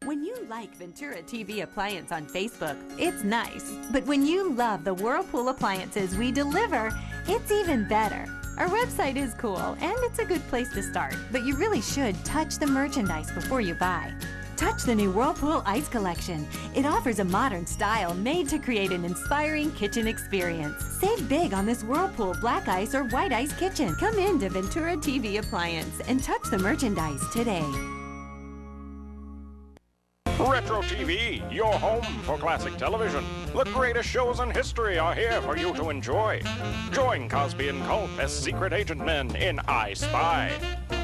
When you like Ventura TV Appliance on Facebook, it's nice. But when you love the Whirlpool appliances we deliver, it's even better. Our website is cool, and it's a good place to start, but you really should touch the merchandise before you buy. Touch the new Whirlpool Ice Collection. It offers a modern style made to create an inspiring kitchen experience. Save big on this Whirlpool Black Ice or White Ice kitchen. Come into Ventura TV Appliance and touch the merchandise today. Retro TV, your home for classic television. The greatest shows in history are here for you to enjoy. Join Cosby and Colt as secret agent men in I Spy.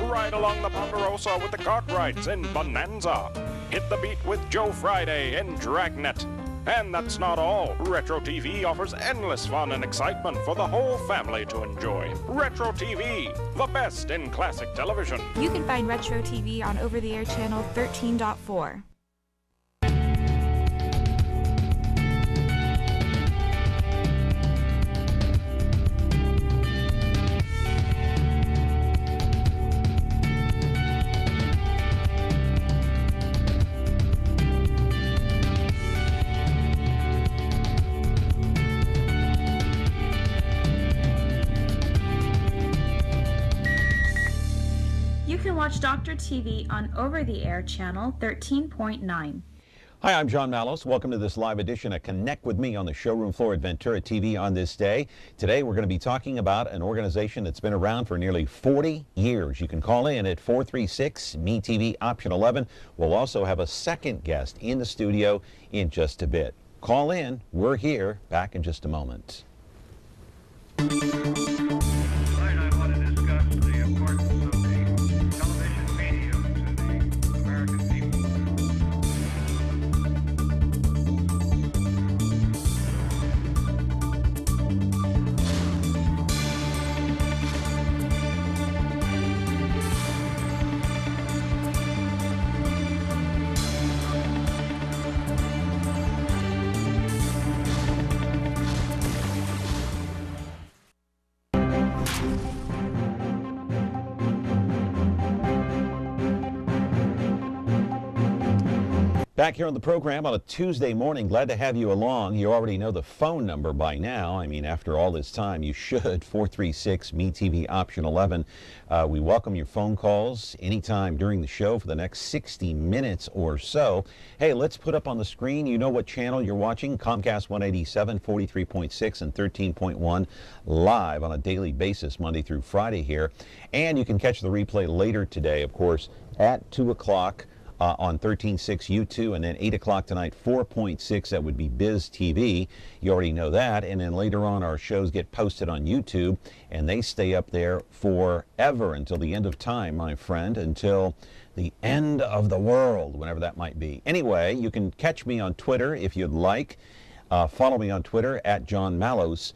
Ride along the Ponderosa with the Cartwrights in Bonanza. Hit the beat with Joe Friday in Dragnet. And that's not all. Retro TV offers endless fun and excitement for the whole family to enjoy. Retro TV, the best in classic television. You can find Retro TV on over-the-air channel 13.4. Watch Dr. TV on over-the-air channel 13.9. Hi, I'm John Mallos. Welcome to this live edition of Connect with Me on the showroom floor at Ventura TV on this day. Today we're going to be talking about an organization that's been around for nearly 40 years. You can call in at 436-ME-TV option 11. We'll also have a second guest in the studio in just a bit. Call in. We're here. Back in just a moment. Back here on the program on a Tuesday morning. Glad to have you along. You already know the phone number by now. I mean, after all this time, you should. 436-ME-TV option 11. We welcome your phone calls anytime during the show for the next 60 minutes or so. Hey, let's put up on the screen, you know what channel you're watching. Comcast 187, 43.6, and 13.1 live on a daily basis, Monday through Friday here. And you can catch the replay later today, of course, at 2 o'clock. On 13.6 U2, and then 8 o'clock tonight, 4.6, that would be Biz TV. You already know that. And then later on, our shows get posted on YouTube, and they stay up there forever until the end of time, my friend, until the end of the world, whenever that might be. Anyway, you can catch me on Twitter if you'd like. Follow me on Twitter at John Mallos.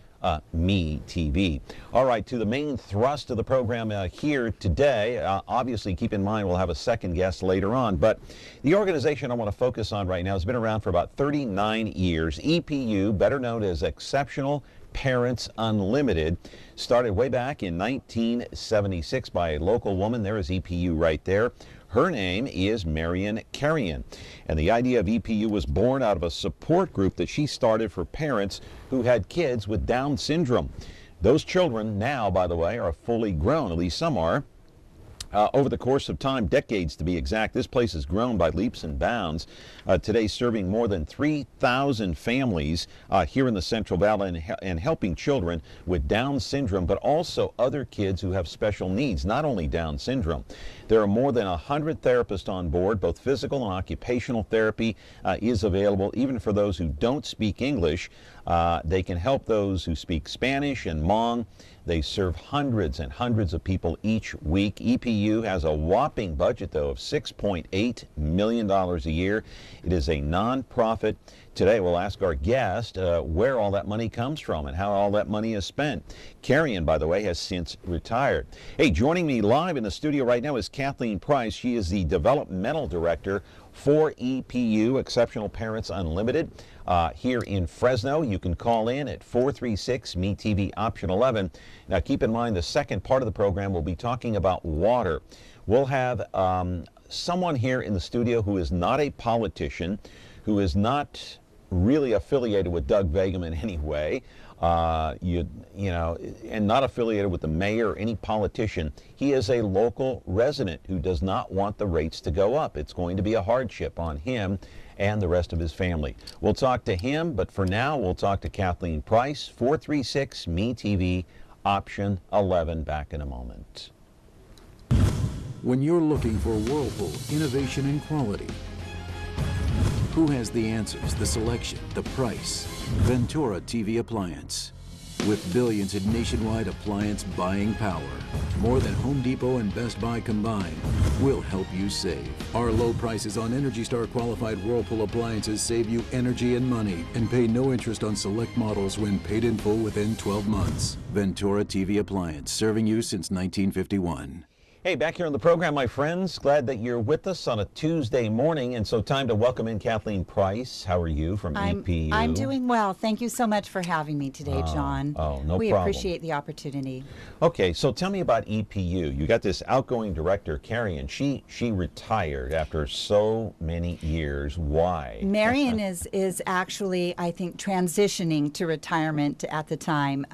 Me TV. All right, to the main thrust of the program here today. Obviously, keep in mind we'll have a second guest later on, but the organization I want to focus on right now has been around for about 39 years. EPU, better known as Exceptional Parents Unlimited, started way back in 1976 by a local woman. There is EPU right there. Her name is Marion Carrion, and the idea of EPU was born out of a support group that she started for parents who had kids with Down syndrome. Those children now, by the way, are fully grown, at least some are. Over the course of time, decades to be exact, this place has grown by leaps and bounds, today serving more than 3,000 families here in the Central Valley and helping children with Down syndrome, but also other kids who have special needs, not only Down syndrome. There are more than 100 therapists on board. Both physical and occupational therapy is available, even for those who don't speak English. They can help those who speak Spanish and Hmong. They serve hundreds and hundreds of people each week. EPU has a whopping budget, though, of $6.8 million a year. It is a nonprofit. Today, we'll ask our guest where all that money comes from and how all that money is spent. Carrion, by the way, has since retired. Hey, joining me live in the studio right now is Kathleen Price. She is the developmental director for EPU, Exceptional Parents Unlimited, here in Fresno. You can call in at 436-ME-TV option 11. Now, keep in mind, the second part of the program will be talking about water. We'll have someone here in the studio who is not a politician, who is not really affiliated with Doug Begum in any way, you know, and not affiliated with the mayor or any politician. He is a local resident who does not want the rates to go up. It's going to be a hardship on him and the rest of his family. We'll talk to him, but for now, we'll talk to Kathleen Price, 436-MeTV, option 11. Back in a moment. When you're looking for Whirlpool innovation and quality, who has the answers, the selection, the price? Ventura TV Appliance. With billions in nationwide appliance buying power, more than Home Depot and Best Buy combined, we'll help you save. Our low prices on Energy Star qualified Whirlpool appliances save you energy and money and pay no interest on select models when paid in full within 12 months. Ventura TV Appliance, serving you since 1951. Hey, back here on the program, my friends. Glad that you're with us on a Tuesday morning, and so time to welcome in Kathleen Price. How are you from EPU? I'm doing well. Thank you so much for having me today, John. No problem. We appreciate the opportunity. Okay, so tell me about EPU. You got this outgoing director, Carrie, and she retired after so many years. Why? Marion is actually, I think, transitioning to retirement at the time.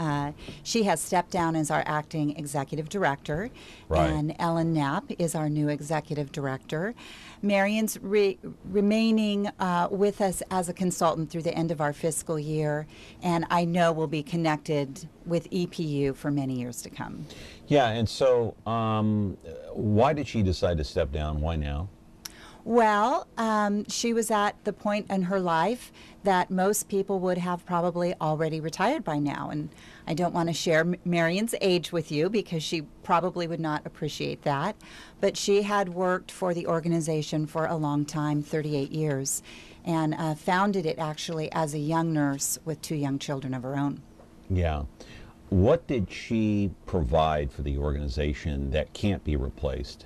She has stepped down as our acting executive director, right. And Ellen Knapp is our new executive director. Marion's remaining with us as a consultant through the end of our fiscal year, and I know we'll be connected with EPU for many years to come. Yeah, and so why did she decide to step down? Why now? Well, she was at the point in her life that most people would have probably already retired by now. And I don't want to share Marion's age with you because she probably would not appreciate that. But she had worked for the organization for a long time, 38 years, and founded it actually as a young nurse with 2 young children of her own. Yeah. What did she provide for the organization that can't be replaced?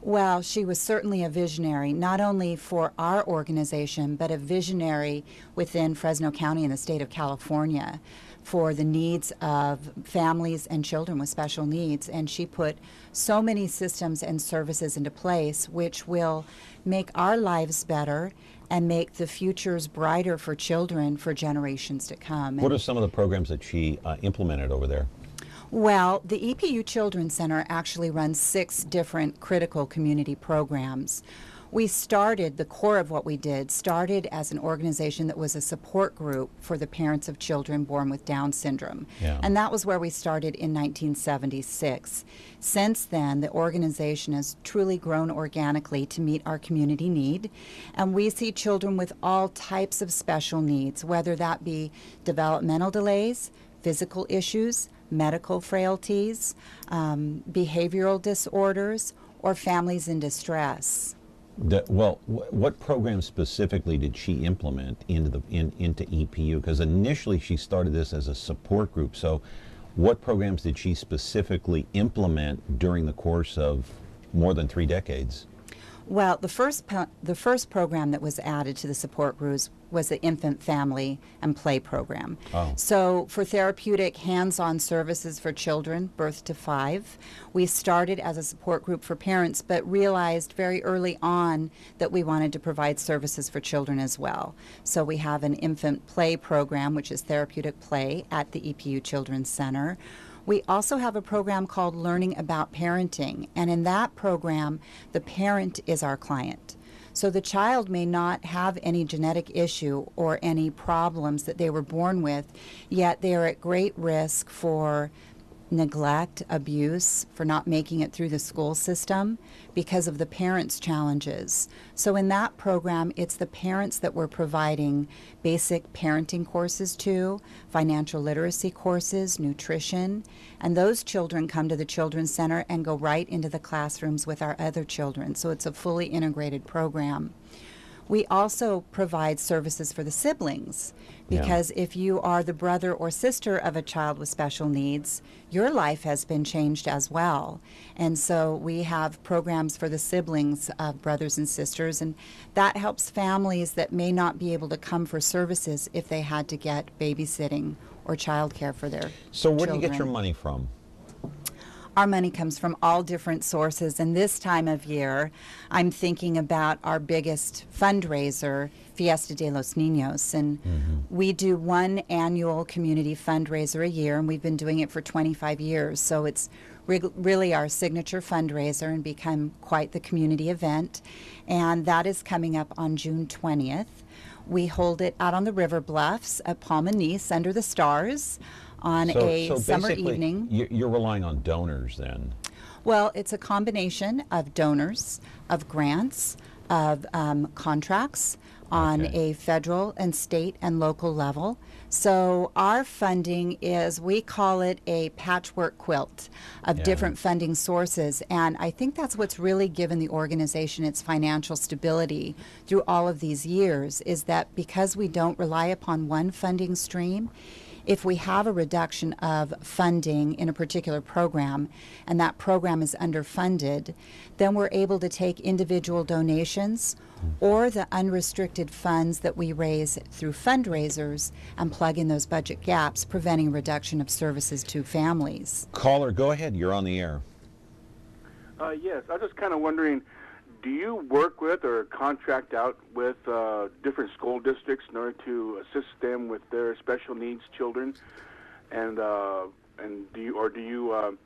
Well, she was certainly a visionary, not only for our organization, but a visionary within Fresno County and the state of California for the needs of families and children with special needs. And she put so many systems and services into place which will make our lives better and make the futures brighter for children for generations to come. What are some of the programs that she implemented over there? Well, the EPU Children's Center actually runs 6 different critical community programs. We started, the core of what we did, started as an organization that was a support group for the parents of children born with Down syndrome. Yeah. And that was where we started in 1976. Since then, the organization has truly grown organically to meet our community need. And we see children with all types of special needs, whether that be developmental delays, physical issues, medical frailties, behavioral disorders, or families in distress. What program specifically did she implement into EPU? Because initially she started this as a support group. So what programs did she specifically implement during the course of more than 3 decades? Well, the first program that was added to the support groups was the Infant, Family, and Play program. Oh. So for therapeutic hands-on services for children birth to 5, we started as a support group for parents, but realized very early on that we wanted to provide services for children as well. So we have an Infant Play program, which is therapeutic play at the EPU Children's Center. We also have a program called Learning About Parenting, and in that program, the parent is our client. So the child may not have any genetic issue or any problems that they were born with, yet they are at great risk for neglect, abuse, for not making it through the school system because of the parents' challenges. So in that program, it's the parents that we're providing basic parenting courses to, financial literacy courses, nutrition, and those children come to the Children's Center and go right into the classrooms with our other children. So it's a fully integrated program. We also provide services for the siblings because if you are the brother or sister of a child with special needs, your life has been changed as well. And so we have programs for the siblings of brothers and sisters, and that helps families that may not be able to come for services if they had to get babysitting or childcare for their So where children. do you get your money from? Our money comes from all different sources, and this time of year, I'm thinking about our biggest fundraiser, Fiesta de los Niños, and we do one annual community fundraiser a year, and we've been doing it for 25 years, so it's really our signature fundraiser and become quite the community event, and that is coming up on June 20th. We hold it out on the river bluffs at Palmanese under the stars on a summer evening. You're relying on donors then? Well, it's a combination of donors, of grants, of contracts on a federal and state and local level. So our funding is, we call it a patchwork quilt of different funding sources. And I think that's what's really given the organization its financial stability through all of these years, is that because we don't rely upon one funding stream, if we have a reduction of funding in a particular program and that program is underfunded, then we're able to take individual donations or the unrestricted funds that we raise through fundraisers and plug in those budget gaps, preventing reduction of services to families. Caller, go ahead. You're on the air. Yes, I was just kind of wondering, do you work with or contract out with different school districts in order to assist them with their special needs children, and do you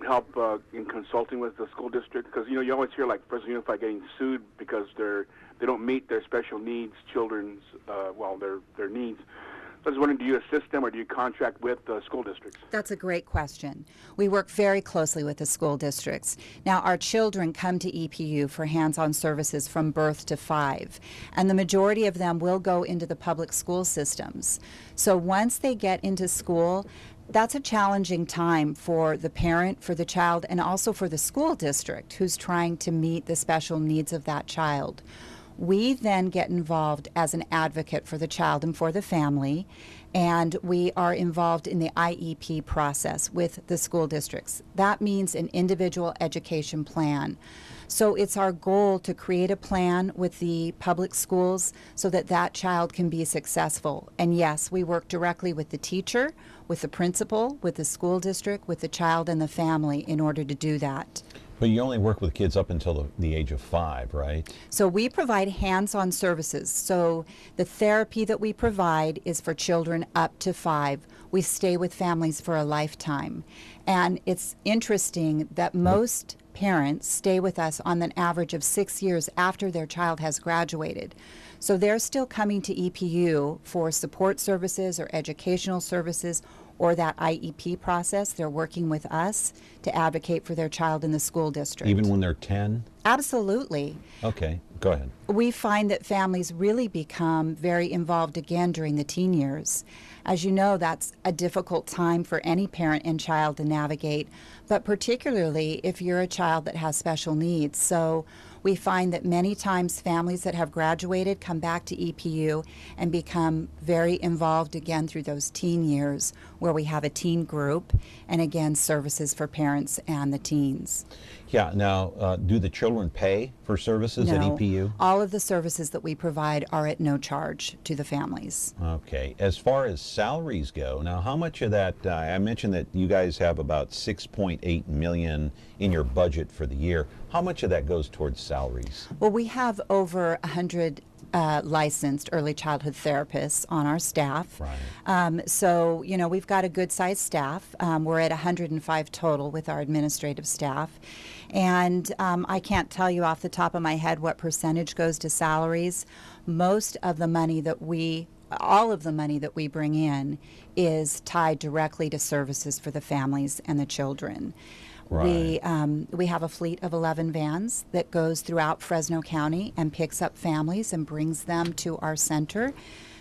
help in consulting with the school district? Because you always hear like Fresno Unified getting sued because they don't meet their special needs children's their needs. I was wondering, do you assist them or do you contract with school districts? That's a great question. We work very closely with the school districts. Now, our children come to EPU for hands-on services from birth to 5, and the majority of them will go into the public school systems. So once they get into school, that's a challenging time for the parent, for the child, and also for the school district who's trying to meet the special needs of that child. We then get involved as an advocate for the child and for the family, and we are involved in the IEP process with the school districts. That means an individual education plan. So it's our goal to create a plan with the public schools so that that child can be successful. And yes, we work directly with the teacher, with the principal, with the school district, with the child and the family in order to do that. But you only work with kids up until the age of 5, right? So we provide hands-on services. So the therapy that we provide is for children up to 5. We stay with families for a lifetime. And it's interesting that most parents stay with us on an average of 6 years after their child has graduated. So they're still coming to EPU for support services or educational services or that IEP process. They're working with us to advocate for their child in the school district. Even when they're 10? Absolutely. Okay, go ahead. We find that families really become very involved again during the teen years. As you know, that's a difficult time for any parent and child to navigate, but particularly if you're a child that has special needs. So we find that many times families that have graduated come back to EPU and become very involved again through those teen years, where we have a teen group and again services for parents and the teens. Yeah, now do the children pay for services at EPU? All of the services that we provide are at no charge to the families. Okay, as far as salaries go, now how much of that, I mentioned that you guys have about $6.8 million in your budget for the year. How much of that goes towards salaries? Well, we have over 100 licensed early childhood therapists on our staff. Right. So, we've got a good-sized staff. We're at 105 total with our administrative staff. And I can't tell you off the top of my head what percentage goes to salaries. Most of the money that all of the money that we bring in is tied directly to services for the families and the children. Right. We have a fleet of 11 vans that goes throughout Fresno County and picks up families and brings them to our center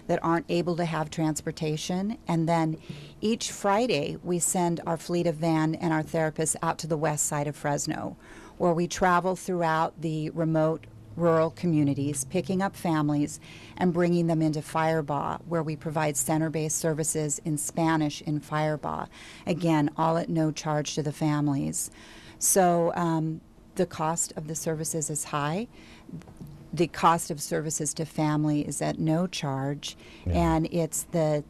that aren't able to have transportation. And then each Friday, we send our fleet of van and our therapists out to the west side of Fresno, where we travel throughout the remote rural communities, picking up families and bringing them into Firebaugh, where we provide center-based services in Spanish in Firebaugh. Again, all at no charge to the families. So the cost of the services is high. The cost of services to family is at no charge, and it's the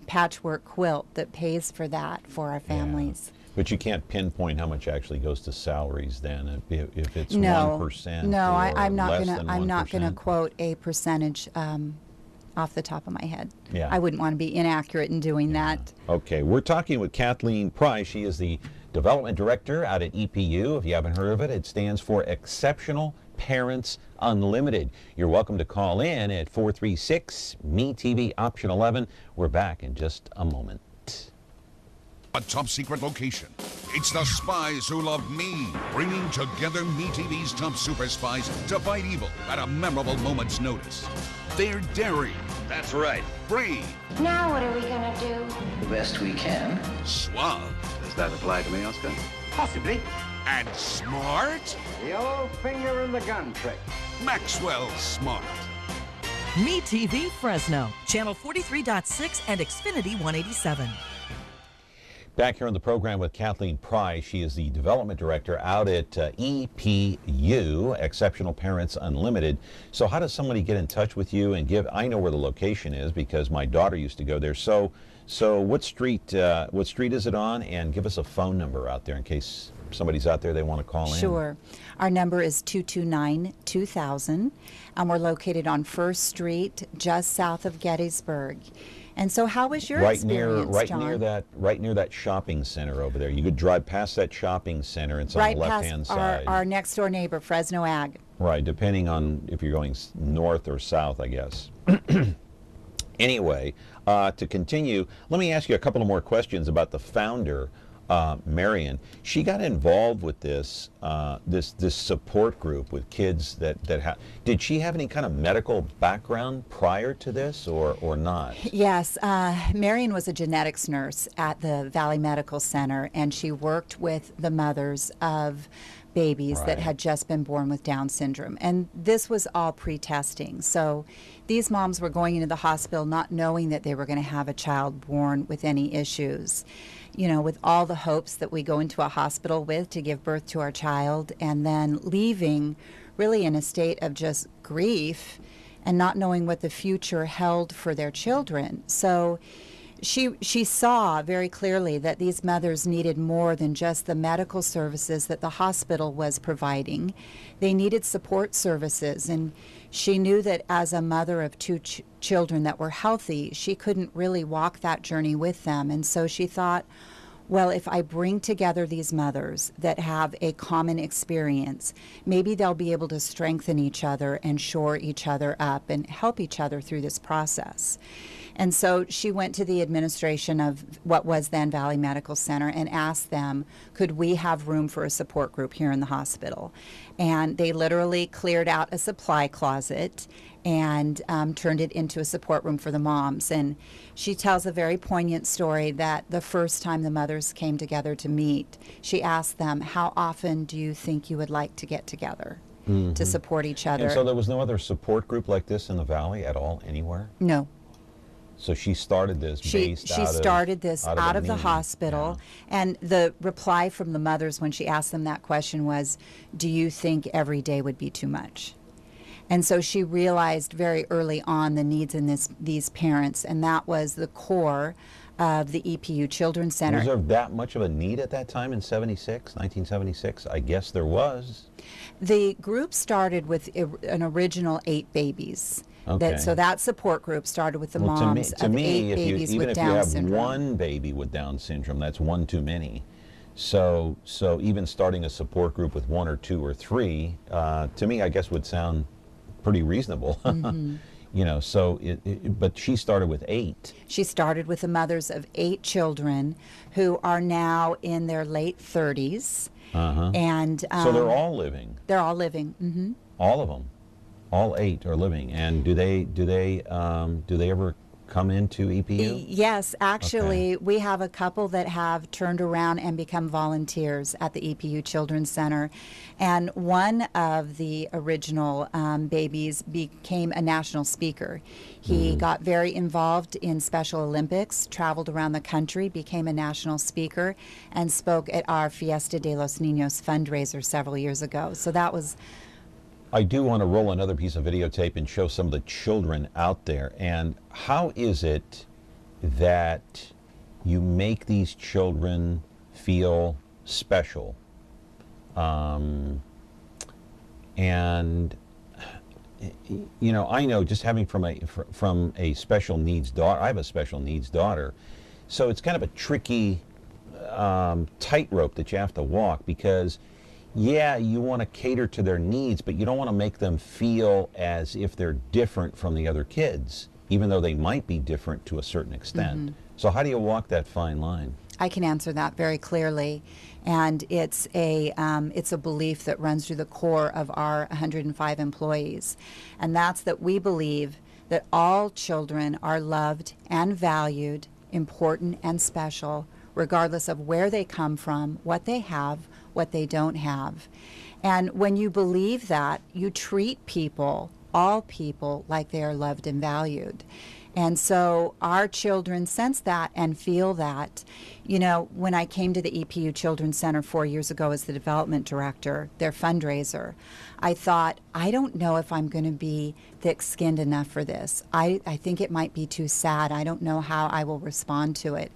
patchwork quilt that pays for that for our families. But you can't pinpoint how much actually goes to salaries then, if it's No, 1% no, or I'm not less gonna. than I'm not gonna 1%. quote a percentage off the top of my head. Yeah. I wouldn't want to be inaccurate in doing that. Okay, we're talking with Kathleen Price. She is the Development Director out at EPU. If you haven't heard of it, it stands for Exceptional Parents Unlimited. You're welcome to call in at 436-ME-TV option 11. We're back in just a moment. A top secret location. It's the Spies Who Love Me, bringing together MeTV's top super spies to fight evil at a memorable moment's notice. They're daring. That's right. Brave. Now what are we gonna do? The best we can. Suave. Does that apply to me, Oscar? Possibly. And smart. The old finger in the gun trick. Maxwell Smart. MeTV Fresno, channel 43.6 and Xfinity 187. Back here on the program with Kathleen Price. She is the Development Director out at EPU, Exceptional Parents Unlimited. So how does somebody get in touch with you and give, I know where the location is because my daughter used to go there. So what street is it on? And give us a phone number out there in case somebody's out there they want to call in. Sure. Our number is 229-2000, and we're located on First Street, just south of Gettysburg. And so how was your experience, John? Right near that shopping center over there. You could drive past that shopping center. It's on the left-hand side. Our next door neighbor, Fresno Ag. Right, depending on if you're going north or south, I guess. Anyway, to continue, let me ask you a couple of more questions about the founder, Marion. She got involved with this this support group with kids did she have any kind of medical background prior to this or not? Yes, Marion was a genetics nurse at the Valley Medical Center, and she worked with the mothers of babies that had just been born with Down syndrome. And this was all pre-testing. So these moms were going into the hospital not knowing that they were going to have a child born with any issues. You know, with all the hopes that we go into a hospital with to give birth to our child, and then leaving really in a state of just grief and not knowing what the future held for their children. So she saw very clearly that these mothers needed more than just the medical services that the hospital was providing. They needed support services, and she knew that as a mother of two children that were healthy, she couldn't really walk that journey with them. And so she thought, well, if I bring together these mothers that have a common experience, maybe they'll be able to strengthen each other and shore each other up and help each other through this process. And so she went to the administration of what was then Valley Medical Center and asked them, could we have room for a support group here in the hospital? And they literally cleared out a supply closet and turned it into a support room for the moms. And she tells a very poignant story that the first time the mothers came together to meet, she asked them, how often do you think you would like to get together to support each other? And so there was no other support group like this in the Valley at all, anywhere? No. So she started this She started this out of the hospital, and the reply from the mothers when she asked them that question was, do you think every day would be too much? And so she realized very early on the needs in these parents, and that was the core of the EPU Children's Center. Was there that much of a need at that time in 1976? I guess there was. The group started with an original 8 babies. Okay. So that support group started with the moms of 8 babies with Down syndrome. Even if you have one baby with Down syndrome, that's one too many. So even starting a support group with 1 or 2 or 3, to me, I guess would sound pretty reasonable. You know, so but she started with 8. She started with the mothers of 8 children who are now in their late 30s. And so they're all living. They're all living. All of them. All 8 are living. And do they ever come into EPU? Yes, actually, we have a couple that have turned around and become volunteers at the EPU Children's Center. And one of the original babies became a national speaker. He got very involved in Special Olympics, traveled around the country, became a national speaker, and spoke at our Fiesta de los Niños fundraiser several years ago. So that was... I do want to roll another piece of videotape and show some of the children out there. And how is it that you make these children feel special. And you know, I know just having from a special needs daughter, I have a special needs daughter, so it's kind of a tricky tightrope that you have to walk, because yeah, you want to cater to their needs, but you don't want to make them feel as if they're different from the other kids, even though they might be different to a certain extent. So how do you walk that fine line? I can answer that very clearly, and it's a belief that runs through the core of our 105 employees, and that's that we believe that all children are loved and valued, important and special, regardless of where they come from, what they have, what they don't have. And when you believe that, you treat people, all people, like they are loved and valued. And so our children sense that and feel that. You know, when I came to the EPU Children's Center 4 years ago as the development director, their fundraiser, I thought, I don't know if I'm going to be thick-skinned enough for this. I think it might be too sad. I don't know how I will respond to it.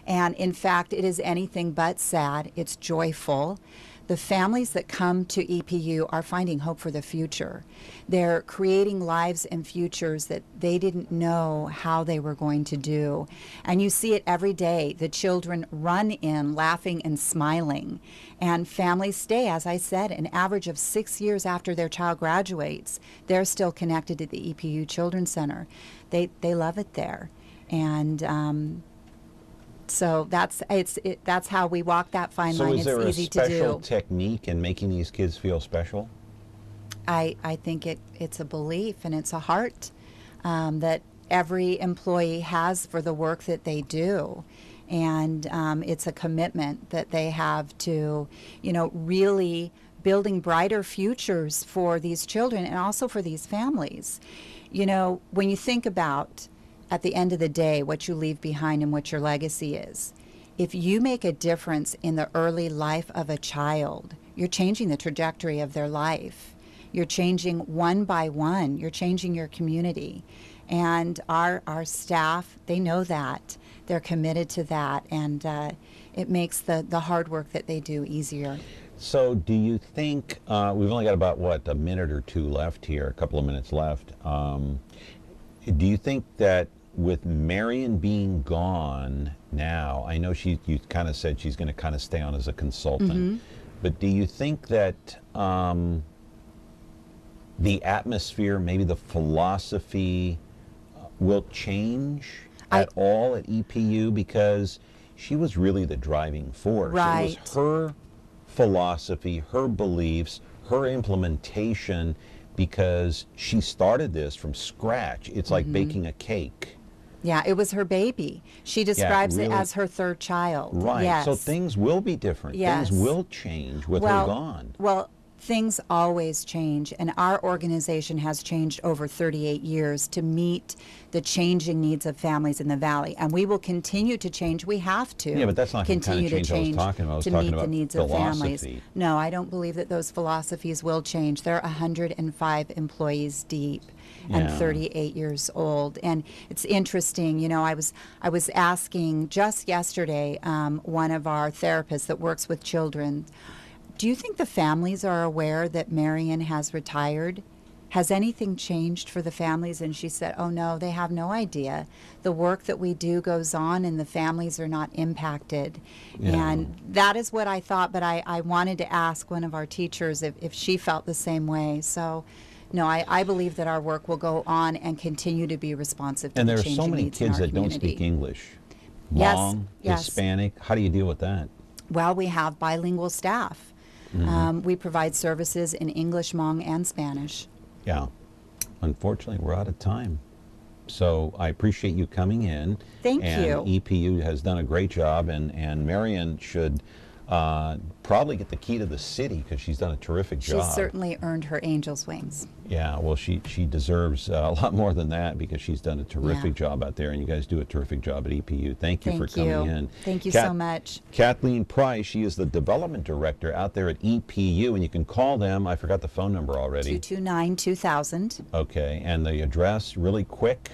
And in fact, it is anything but sad. It's joyful. The families that come to EPU are finding hope for the future. They're creating lives and futures that they didn't know how they were going to do. And you see it every day. The children run in laughing and smiling. And families stay, as I said, an average of 6 years after their child graduates. They're still connected to the EPU Children's Center. They love it there. And so that's how we walk that fine line. So is it's easy there a to special do. technique in making these kids feel special? I think it's a belief and it's a heart that every employee has for the work that they do. And it's a commitment that they have to, you know, really building brighter futures for these children and also for these families. You know, when you think about at the end of the day what you leave behind and what your legacy is, if you make a difference in the early life of a child, you're changing the trajectory of their life. You're changing one by one. You're changing your community. And our staff, they know that. They're committed to that. And it makes the hard work that they do easier. So do you think, we've only got about, what, a minute or two left here, a couple of minutes left. Do you think that with Marion being gone now, I know you kind of said she's going to kind of stay on as a consultant, but do you think that the atmosphere, maybe the philosophy will change at all at EPU? Because she was really the driving force. Right. It was her philosophy, her beliefs, her implementation, because she started this from scratch. It's like baking a cake. Yeah, it was her baby. She describes it as her third child. Right. Yes. So things will be different. Yes. Things will change with her gone. Well, things always change, and our organization has changed over 38 years to meet the changing needs of families in the Valley, and we will continue to change. We have to. Yeah, but that's not the kind of change I was talking about. I was talking about the needs philosophy. of families. No, I don't believe that those philosophies will change. There are 105 employees deep and 38 years old, and it's interesting. You know, I was asking just yesterday one of our therapists that works with children, do you think the families are aware that Marion has retired? Has anything changed for the families? And she said, oh no, they have no idea. The work that we do goes on and the families are not impacted. Yeah. And that is what I thought, but I wanted to ask one of our teachers if she felt the same way. So no, I believe that our work will go on and continue to be responsive to and the there are changing so many needs in kids our that don't community. speak English. Yes, Hmong, yes. Hispanic. How do you deal with that? Well, we have bilingual staff. We provide services in English, Hmong, and Spanish. Yeah. Unfortunately, we're out of time. So I appreciate you coming in. Thank and you. EPU has done a great job, and Marion should probably get the key to the city because she's done a terrific job. She's certainly earned her angel's wings. Yeah, well, she deserves a lot more than that because she's done a terrific job out there, and you guys do a terrific job at EPU. Thank you for coming in. Thank you so much. Kathleen Price, she is the development director out there at EPU, and you can call them. I forgot the phone number already. 229-2000. Okay, and the address, really quick.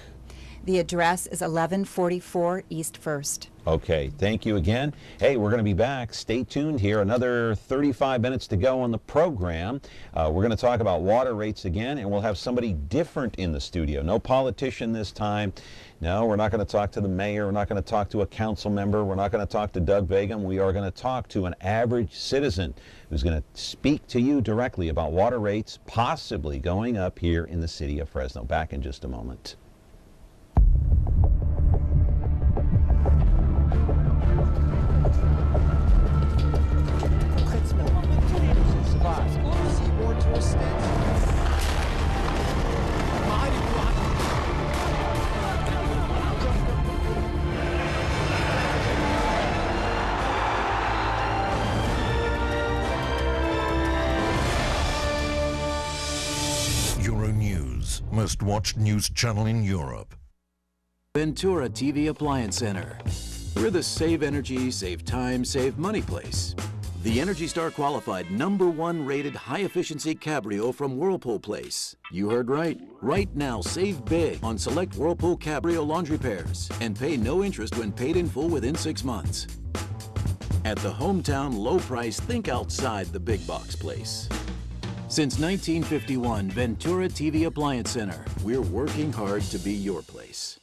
The address is 1144 East First. Okay, thank you again. Hey, we're going to be back. Stay tuned here. Another 35 minutes to go on the program. We're going to talk about water rates again, and we'll have somebody different in the studio. No politician this time. No, we're not going to talk to the mayor. We're not going to talk to a council member. We're not going to talk to Doug Begum. We are going to talk to an average citizen who's going to speak to you directly about water rates possibly going up here in the city of Fresno. Back in just a moment. Euronews, most watched news channel in Europe. Ventura TV Appliance Center. We're the save energy, save time, save money place. The Energy Star qualified #1 rated high efficiency Cabrio from Whirlpool Place. You heard right. Right now, save big on select Whirlpool Cabrio laundry pairs and pay no interest when paid in full within 6 months. At the hometown low price, think outside the big box place. Since 1951, Ventura TV Appliance Center. We're working hard to be your place.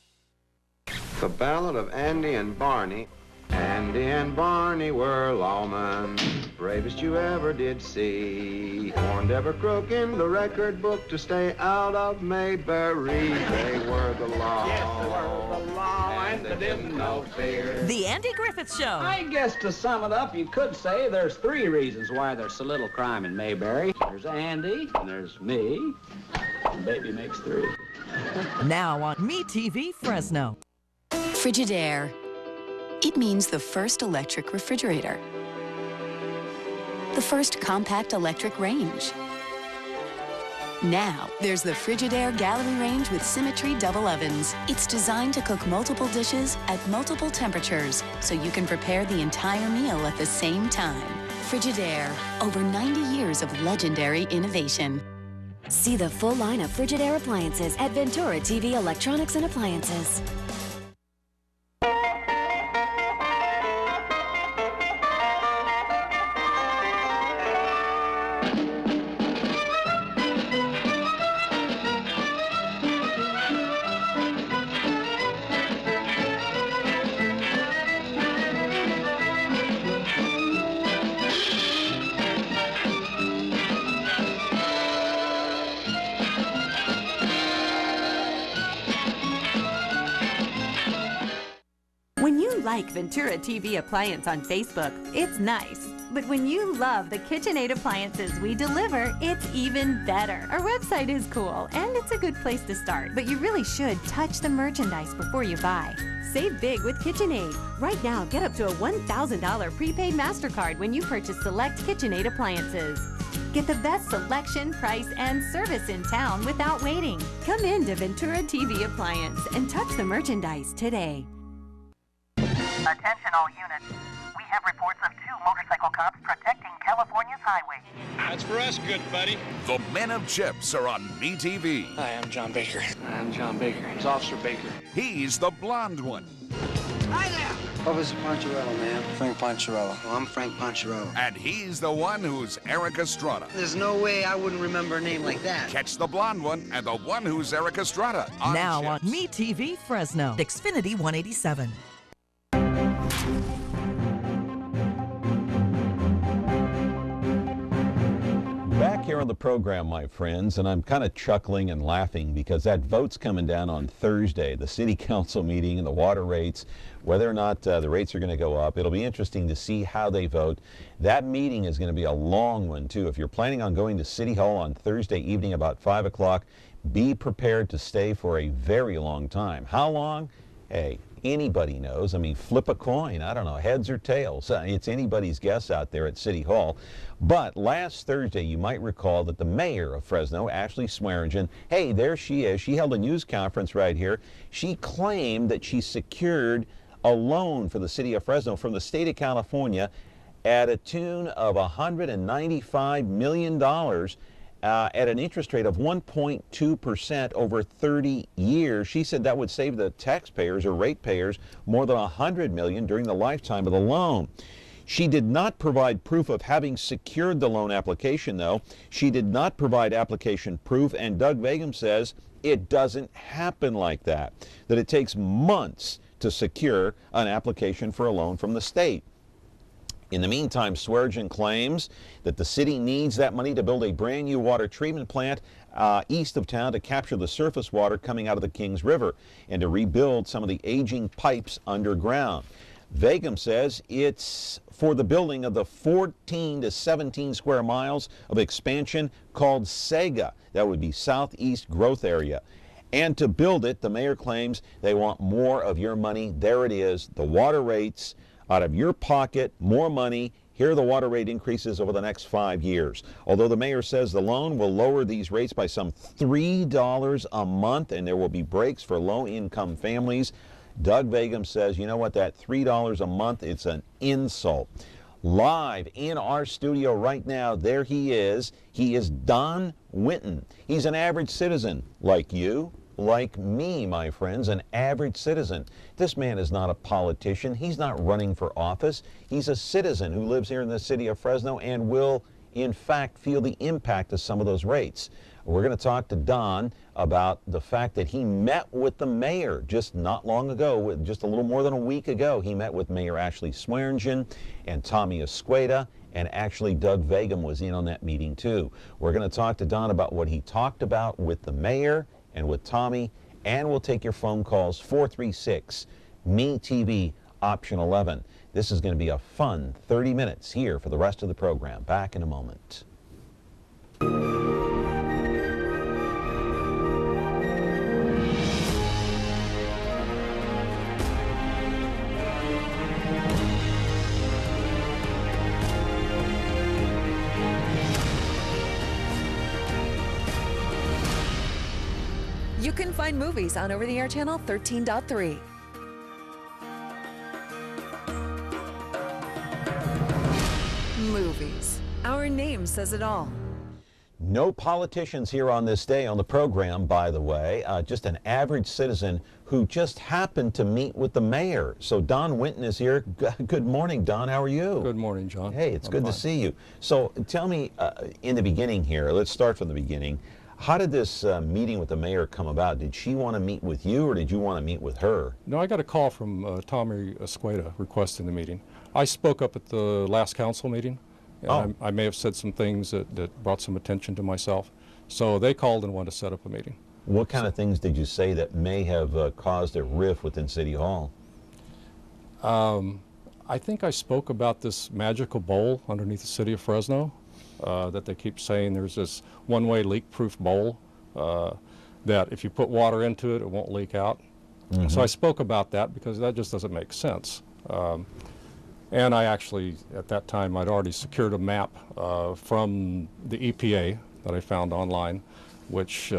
The Ballad of Andy and Barney. Andy and Barney were lawmen, bravest you ever did see. Warned every crook in the record book to stay out of Mayberry. They were the law. Yes, they were the law, and they didn't know fear. The Andy Griffith Show. I guess to sum it up, you could say there's 3 reasons why there's so little crime in Mayberry. There's Andy, and there's me, and baby makes 3. Now on MeTV Fresno. Frigidaire. It means the first electric refrigerator. The first compact electric range. Now, there's the Frigidaire Gallery Range with Symmetry double ovens. It's designed to cook multiple dishes at multiple temperatures, so you can prepare the entire meal at the same time. Frigidaire, over 90 years of legendary innovation. See the full line of Frigidaire appliances at Ventura TV Electronics and Appliances. When you like Ventura TV Appliance on Facebook, it's nice. But when you love the KitchenAid appliances we deliver, it's even better. Our website is cool, and it's a good place to start. But you really should touch the merchandise before you buy. Save big with KitchenAid. Right now, get up to a $1,000 prepaid MasterCard when you purchase select KitchenAid appliances. Get the best selection, price, and service in town without waiting. Come in to Ventura TV Appliance and touch the merchandise today. Attention all units. We have reports of 2 motorcycle cops protecting California's highway. That's for us, good buddy. The Men of Chips are on MeTV. Hi, I'm John Baker. I'm John Baker. It's Officer Baker. He's the blonde one. Hi there! Officer Poncherello, man. Frank Poncherello. Oh, I'm Frank Poncherello. And he's the one who's Eric Estrada. There's no way I wouldn't remember a name like that. Catch the blonde one and the one who's Eric Estrada on Now Chips. on MeTV Fresno. Xfinity 187. Back here on the program, my friends, and I'm kind of chuckling and laughing because that vote's coming down on Thursday, the city council meeting and the water rates, whether or not the rates are going to go up. It'll be interesting to see how they vote. That meeting is going to be a long one, too. If you're planning on going to City Hall on Thursday evening about 5 o'clock, be prepared to stay for a very long time. How long? Hey, anybody knows. I mean, flip a coin. I don't know, heads or tails. It's anybody's guess out there at City Hall. But last Thursday, you might recall that the mayor of Fresno, Ashley Swearingen, hey, there she is. She held a news conference right here. She claimed that she secured a loan for the city of Fresno from the state of California at a tune of $195 million. at an interest rate of 1.2% over 30 years. She said that would save the taxpayers or ratepayers more than $100 million during the lifetime of the loan. She did not provide proof of having secured the loan application, though. She did not provide application proof, and Doug Vagum says it doesn't happen like that, that it takes months to secure an application for a loan from the state. In the meantime, Swearengin claims that the city needs that money to build a brand new water treatment plant east of town to capture the surface water coming out of the Kings River and to rebuild some of the aging pipes underground. Vagum says it's for the building of the 14 to 17 square miles of expansion called SEGA. That would be Southeast Growth Area. And to build it, the mayor claims they want more of your money. There it is, the water rates out of your pocket, more money. Here are the water rate increases over the next 5 years. Although the mayor says the loan will lower these rates by some $3 a month and there will be breaks for low-income families, Doug Vagum says, you know what, that $3 a month, it's an insult. Live in our studio right now, there he is. He is Don Winton. He's an average citizen like you, like me, my friends, an average citizen. This man is not a politician. He's not running for office. He's a citizen who lives here in the city of Fresno and will, in fact, feel the impact of some of those rates. We're going to talk to Don about the fact that he met with the mayor just not long ago, just a little more than a week ago. He met with Mayor Ashley Swearengin and Tommy Escueda, and actually Doug Vagum was in on that meeting too. We're going to talk to Don about what he talked about with the mayor and with Tommy, and we'll take your phone calls, 436-ME-TV, option 11. This is going to be a fun 30 minutes here for the rest of the program. Back in a moment. You can find movies on over-the-air channel 13.3. Movies. Our name says it all. No politicians here on this day on the program, by the way, just an average citizen who just happened to meet with the mayor. So Don Winton is here. Good morning, Don. How are you? Good morning, John. Hey, it's good to see you. So tell me, in the beginning here, let's start from the beginning. How did this meeting with the mayor come about? Did she want to meet with you, or did you want to meet with her? No, I got a call from Tommy Escueda requesting the meeting. I spoke up at the last council meeting, and I may have said some things that brought some attention to myself. So they called and wanted to set up a meeting. What kind of things did you say that may have caused a rift within City Hall? I think I spoke about this magical bowl underneath the city of Fresno. That they keep saying there's this one-way leak-proof bowl that if you put water into it, it won't leak out. Mm-hmm. So I spoke about that because that just doesn't make sense. And I actually, at that time, I'd already secured a map from the EPA that I found online, which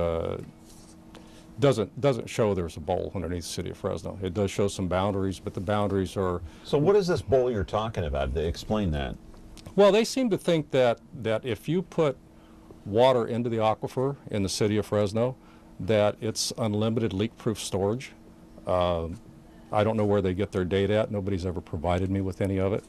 doesn't show there's a bowl underneath the city of Fresno. It does show some boundaries, but the boundaries are... So what is this bowl you're talking about? Explain that. Well, they seem to think that if you put water into the aquifer in the city of Fresno, that it's unlimited leak-proof storage. I don't know where they get their data at. Nobody's ever provided me with any of it.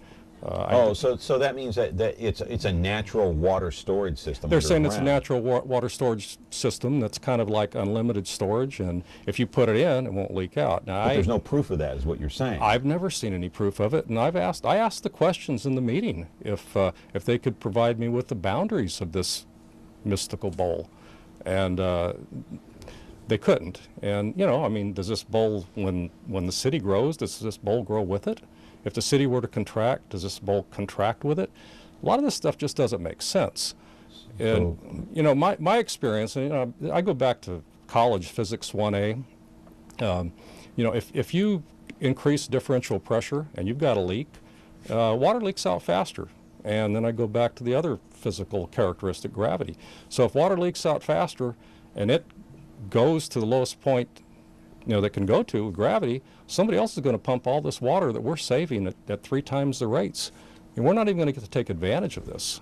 So that means that it's a natural water storage system. They're saying it's a natural water storage system that's kind of like unlimited storage, and if you put it in, it won't leak out. Now, but there's no proof of that, is what you're saying. I've never seen any proof of it, and I asked the questions in the meeting if they could provide me with the boundaries of this mystical bowl, and they couldn't. And you know, I mean, does this bowl, when the city grows, does this bowl grow with it? If the city were to contract, does this bowl contract with it? A lot of this stuff just doesn't make sense. And, you know, my experience, and, you know, I go back to college, Physics 1A. You know, if you increase differential pressure and you've got a leak, water leaks out faster. And then I go back to the other physical characteristic, gravity. So if water leaks out faster and it goes to the lowest point, you know, that can go to gravity, somebody else is going to pump all this water that we're saving at 3 times the rates. And we're not even going to get to take advantage of this.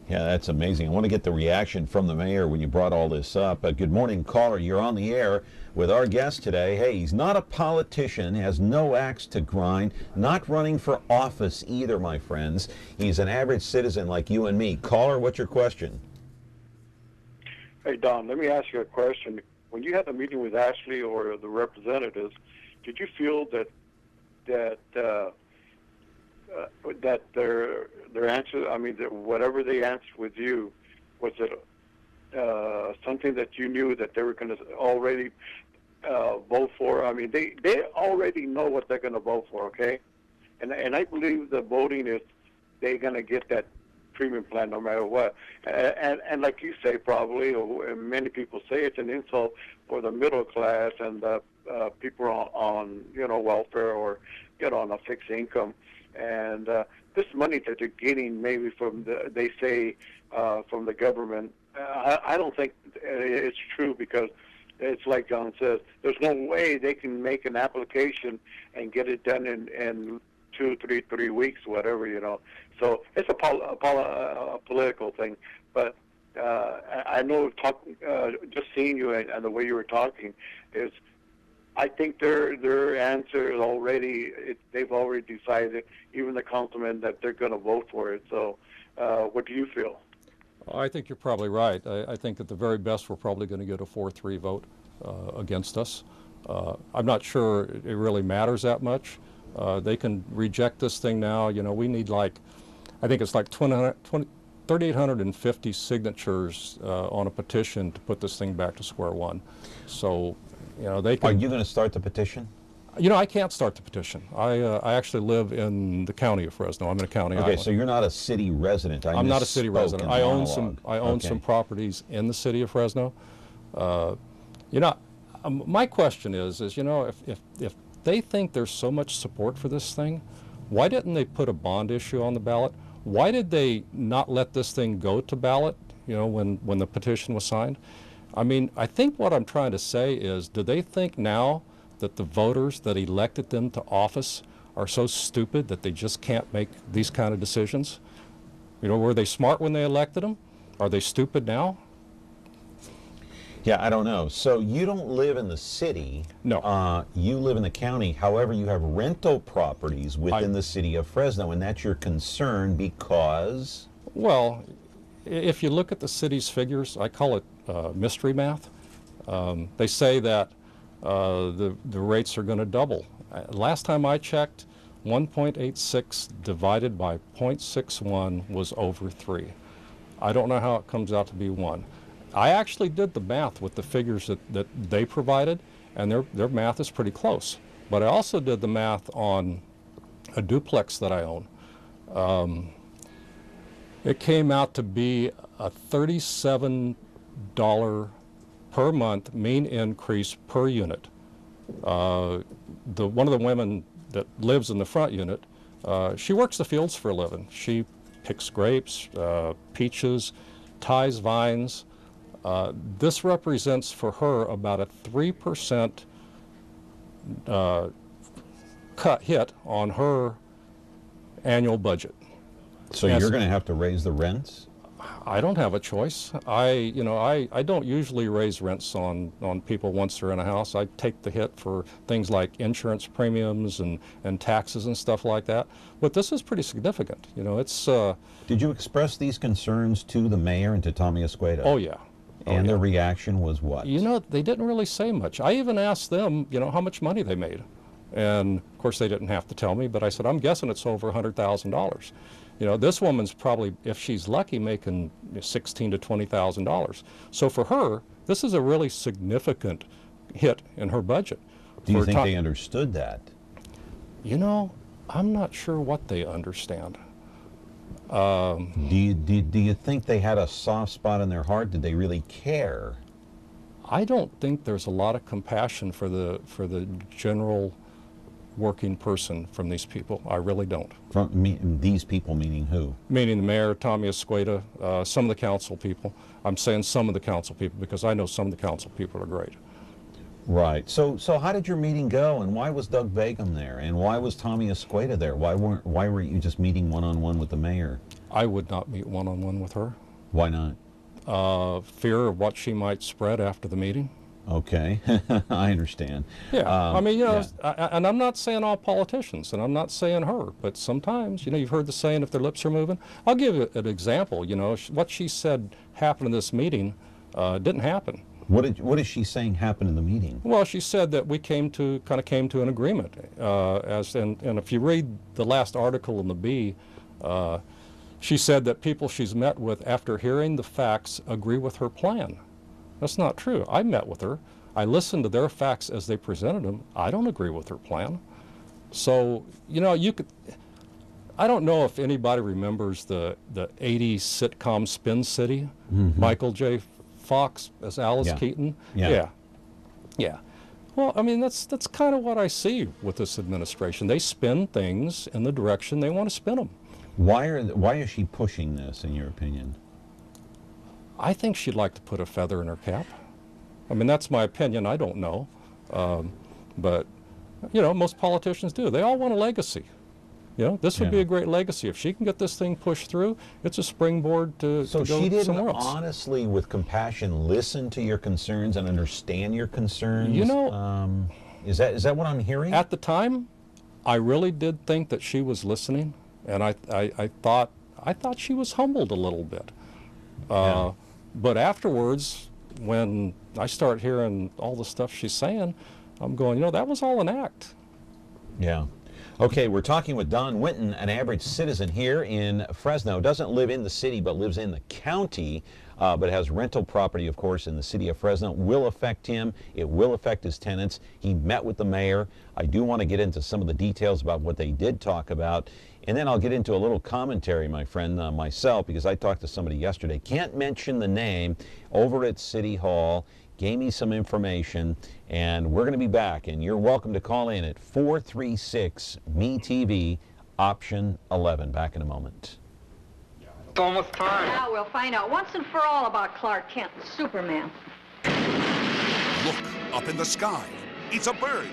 Yeah, that's amazing. I want to get the reaction from the mayor when you brought all this up. Good morning, caller. You're on the air with our guest today. Hey, he's not a politician, has no axe to grind, not running for office either, my friends. He's an average citizen like you and me. Caller, what's your question? Hey, Don, let me ask you a question. When you had a meeting with Ashley or the representatives, did you feel that their answer, I mean, that whatever they answered with you, was it something that you knew that they were going to already vote for? I mean, they already know what they're going to vote for, okay? And I believe the voting is they're going to get that premium plan no matter what. And like you say, probably, or many people say, it's an insult for the middle class and the people on welfare or on a fixed income. And this money that they're getting maybe from from the government, I don't think it's true, because it's like John says, there's no way they can make an application and get it done in 3 weeks, whatever, So it's a political thing. But I know just seeing you and the way you were talking is, I think their answer is already, they've already decided, even the councilmen, that they're going to vote for it. So what do you feel? I think you're probably right. I think at the very best we're probably going to get a 4-3 vote against us. I'm not sure it really matters that much. They can reject this thing now. We need I think it's like 3,850 signatures on a petition to put this thing back to square one. So, they can... Are you going to start the petition? I can't start the petition. I actually live in the county of Fresno. I'm in a county island. Okay, so you're not a city resident. I'm not a city resident. I own some properties in the city of Fresno. My question is if they think there's so much support for this thing, why didn't they put a bond issue on the ballot? Why did they not let this thing go to ballot, when the petition was signed? I mean, I think what I'm trying to say is, do they think now that the voters that elected them to office are so stupid that they just can't make these kind of decisions? Were they smart when they elected them? Are they stupid now? Yeah, I don't know. So you don't live in the city. No. You live in the county. However, you have rental properties within the city of Fresno, and that's your concern because? Well, if you look at the city's figures, I call it mystery math. They say that the rates are going to double. Last time I checked, 1.86 divided by 0.61 was over 3. I don't know how it comes out to be 1. I actually did the math with the figures that they provided, and their math is pretty close. But I also did the math on a duplex that I own. It came out to be a $37 per month mean increase per unit. One of the women that lives in the front unit, she works the fields for a living. She picks grapes, peaches, ties vines. This represents for her about a 3% hit on her annual budget. So you're going to have to raise the rents? I don't have a choice. I don't usually raise rents on people once they're in a house. I take the hit for things like insurance premiums and taxes and stuff like that. But this is pretty significant. It's. Did you express these concerns to the mayor and to Tommy Escueda? Oh yeah. And their reaction was what? They didn't really say much. I even asked them, how much money they made. And of course they didn't have to tell me, but I said, I'm guessing it's over $100,000. This woman's probably, if she's lucky, making $16,000 to $20,000. So for her, this is a really significant hit in her budget. Do you think they understood that? I'm not sure what they understand. Do you think they had a soft spot in their heart? Did they really care? I don't think there's a lot of compassion for the general working person from these people. I really don't. These people meaning who? Meaning the mayor, Tommy Escueda, some of the council people. I'm saying some of the council people because I know some of the council people are great. Right. So how did your meeting go, and why was Doug Begum there, and why was Tommy Escueda there? Why weren't you just meeting one-on-one with the mayor? I would not meet one-on-one with her. Why not? Fear of what she might spread after the meeting. Okay, I understand. Yeah, I mean, you know, and I'm not saying all politicians, and I'm not saying her, but sometimes, you know, you've heard the saying, if their lips are moving. I'll give you an example. You know, what she said happened in this meeting didn't happen. What is she saying happened in the meeting? Well, she said that we came to an agreement. And if you read the last article in the Bee, she said that people she's met with after hearing the facts agree with her plan. That's not true. I met with her. I listened to their facts as they presented them. I don't agree with her plan. So, you know, I don't know if anybody remembers the 80s sitcom Spin City, Michael J. Fox as Alice Keaton. Yeah. Well, I mean, that's kind of what I see with this administration. They spin things in the direction they want to spin them. Why is she pushing this, in your opinion? I think she'd like to put a feather in her cap. I mean, that's my opinion. I don't know. But, you know, most politicians do. They all want a legacy. You know, this would be a great legacy. If she can get this thing pushed through, it's a springboard to go somewhere else. So she didn't honestly, with compassion, listen to your concerns and understand your concerns? You know, is that what I'm hearing? At the time, I really did think that she was listening, and I thought she was humbled a little bit. But afterwards, when I start hearing all the stuff she's saying, I'm going, you know, that was all an act. Yeah. Okay, we're talking with Don Winton, an average citizen here in Fresno. Doesn't live in the city, but lives in the county, but has rental property, of course, in the city of Fresno. Will affect him. It will affect his tenants. He met with the mayor. I do want to get into some of the details about what they did talk about. And then I'll get into a little commentary, my friend, myself, because I talked to somebody yesterday. Can't mention the name, over at City Hall. Gave me some information, and we're going to be back. And you're welcome to call in at 436-MeTV, option 11. Back in a moment. It's almost time. Now we'll find out once and for all about Clark Kent and Superman. Look up in the sky. It's a bird.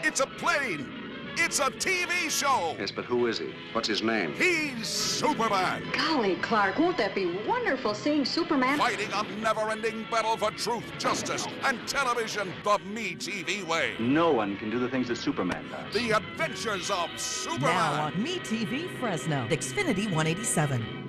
It's a plane. It's a TV show. Yes, but who is he? What's his name? He's Superman. Golly, Clark, won't that be wonderful seeing Superman? Fighting a never-ending battle for truth, justice, and television the MeTV way. No one can do the things that Superman does. The adventures of Superman. Now on MeTV Fresno, Xfinity 187.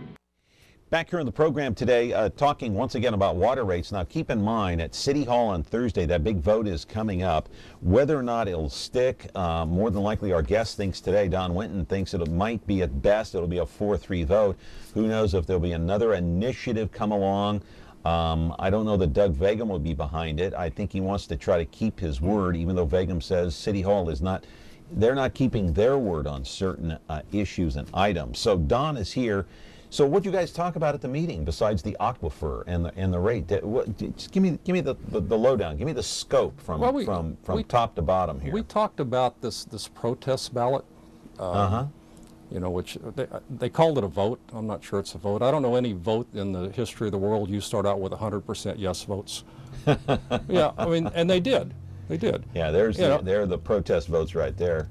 Back here on the program today, talking once again about water rates. Now, keep in mind, at City Hall on Thursday, that big vote is coming up. Whether or not it'll stick, more than likely our guest thinks today, Don Winton, thinks it might be at best, it'll be a 4-3 vote. Who knows if there'll be another initiative come along. I don't know that Doug Vegam will be behind it. I think he wants to try to keep his word, even though Vegam says City Hall is not, they're not keeping their word on certain issues and items. So Don is here. So what did you guys talk about at the meeting besides the aquifer and the rate? Just give me the lowdown. Give me the scope from top to bottom here. We talked about this protest ballot. You know, which they called it a vote. I'm not sure it's a vote. I don't know any vote in the history of the world you start out with 100% yes votes. Yeah, I mean, and they did. They did. Yeah, there are the protest votes right there.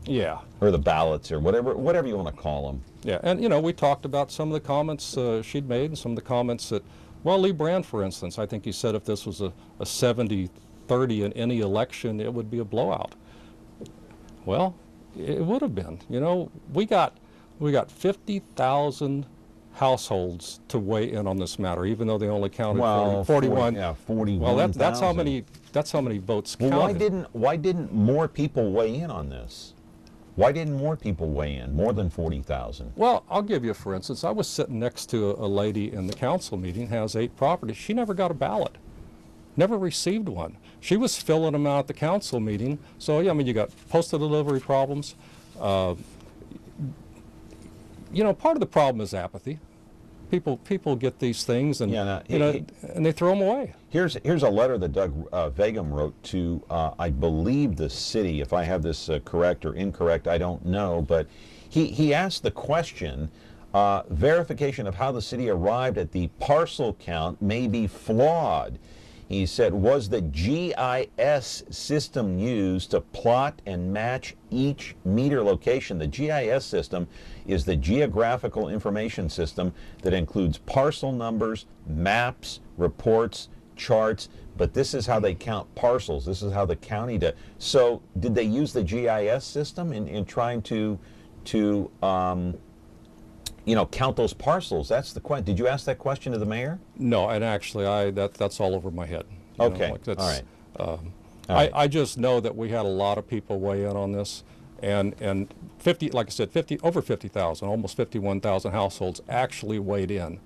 Yeah. Or the ballots, or whatever you want to call them. Yeah, and you know, we talked about some of the comments she'd made, and some of the comments that, well, Lee Brand, for instance, I think he said if this was a 70-30 in any election, it would be a blowout. Well, it would have been. You know, we got 50,000 households to weigh in on this matter, even though they only counted 41. 41. Well, that's how many votes counted. Well, why didn't more people weigh in on this? Why didn't more people weigh in, more than 40,000? Well, I'll give you, for instance, I was sitting next to a lady in the council meeting, has 8 properties. She never got a ballot, never received one. She was filling them out at the council meeting. So, yeah, I mean, you got postal delivery problems. You know, part of the problem is apathy. People get these things and and they throw them away. Here's a letter that Doug Vegam wrote to I believe the city. If I have this correct or incorrect, I don't know. But he asked the question: verification of how the city arrived at the parcel count may be flawed. He said, was the GIS system used to plot and match each meter location? The GIS system is the Geographical Information System that includes parcel numbers, maps, reports, charts, but this is how they count parcels. This is how the county does. So did they use the GIS system in trying to you know, count those parcels? That's the question. Did you ask that question to the mayor? No, and actually, that's all over my head. You Okay, know, like that's, all right. I just know that we had a lot of people weigh in on this, and 50, like I said, over 50,000, almost 51,000 households actually weighed in,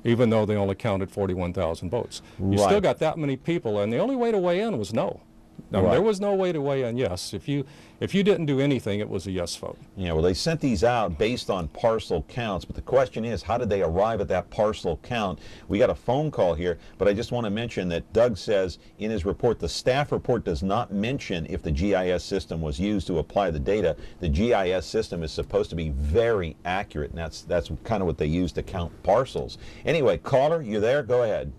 even though they only counted 41,000 votes. You still got that many people, and the only way to weigh in was no. Now, there was no way to weigh in yes. If you didn't do anything, it was a yes vote. Yeah, well, they sent these out based on parcel counts, but the question is, how did they arrive at that parcel count? We got a phone call here, but I just want to mention that Doug says in his report, the staff report does not mention if the GIS system was used to apply the data. The GIS system is supposed to be very accurate, and that's kind of what they use to count parcels. Anyway, caller, you there? Go ahead.